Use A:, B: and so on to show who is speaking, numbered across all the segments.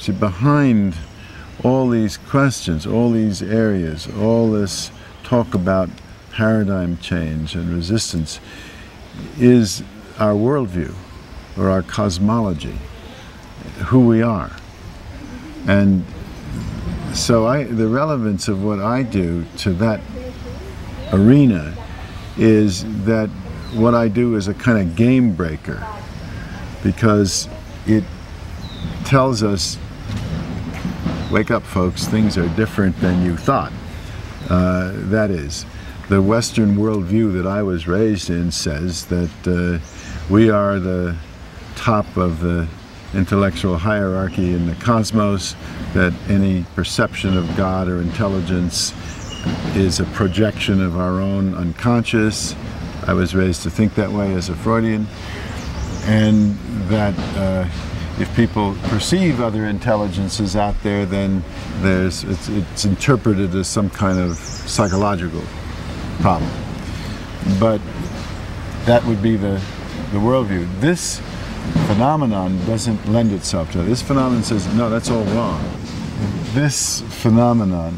A: See, behind all these questions, all these areas, all this talk about paradigm change and resistance is our worldview or our cosmology, who we are. And so the relevance of what I do to that arena is that what I do is a kind of game breaker, because it tells us, wake up folks, things are different than you thought. That is, the Western worldview that I was raised in says that we are the top of the intellectual hierarchy in the cosmos, that any perception of God or intelligence is a projection of our own unconscious. I was raised to think that way as a Freudian, and that if people perceive other intelligences out there, then it's interpreted as some kind of psychological problem. But that would be the worldview. This phenomenon doesn't lend itself to it. This phenomenon says, no, that's all wrong. This phenomenon,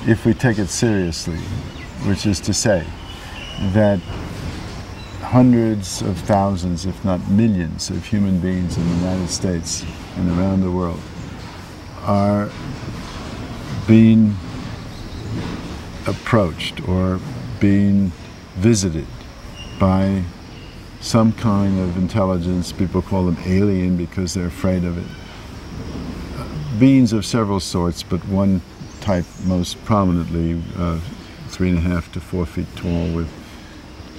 A: if we take it seriously, which is to say that hundreds of thousands, if not millions, of human beings in the United States and around the world are being approached or being visited by some kind of intelligence. People call them alien because they're afraid of it. Beings of several sorts, but one type most prominently, 3.5 to 4 feet tall, with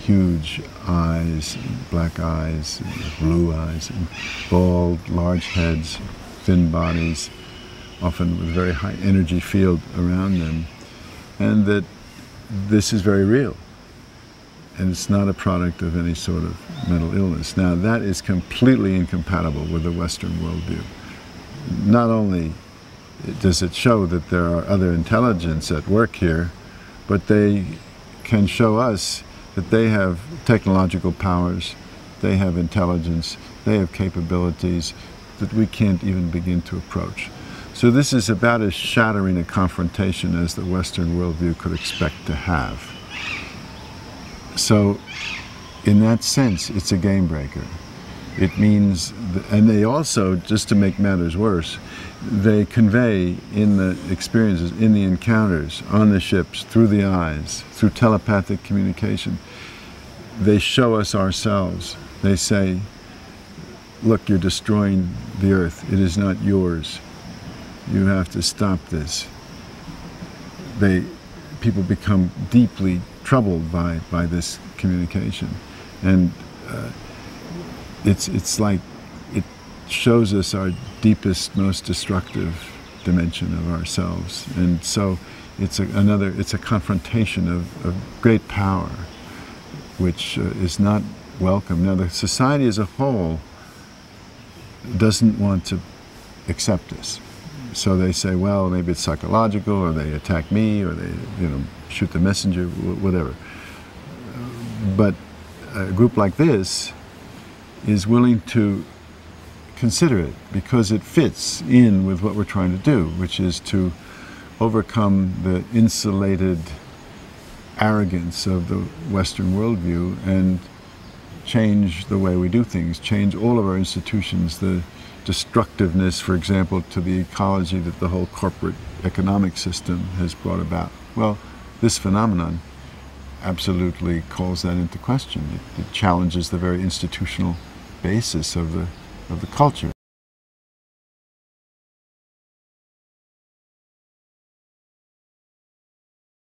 A: huge eyes, black eyes, blue eyes, and bald, large heads, thin bodies, often with a very high energy field around them, and that this is very real. And it's not a product of any sort of mental illness. Now, that is completely incompatible with the Western worldview. Not only does it show that there are other intelligence at work here, but they can show us that they have technological powers, they have intelligence, they have capabilities that we can't even begin to approach. So this is about as shattering a confrontation as the Western worldview could expect to have. So, in that sense, it's a game breaker. It means, and they also, just to make matters worse, they convey in the experiences, in the encounters, on the ships, through the eyes, through telepathic communication, they show us ourselves. They say, look, you're destroying the earth. It is not yours. You have to stop this. People become deeply troubled by this communication, and it's like it shows us our deepest, most destructive dimension of ourselves, and so it's a confrontation of great power, which is not welcome. Now, the society as a whole doesn't want to accept this. So they say, well, maybe it's psychological, or they attack me, or they, shoot the messenger, whatever. But a group like this is willing to consider it because it fits in with what we're trying to do, which is to overcome the insulated arrogance of the Western worldview and change the way we do things, change all of our institutions, the destructiveness, for example, to the ecology that the whole corporate economic system has brought about. Well, this phenomenon absolutely calls that into question. It challenges the very institutional basis of the culture.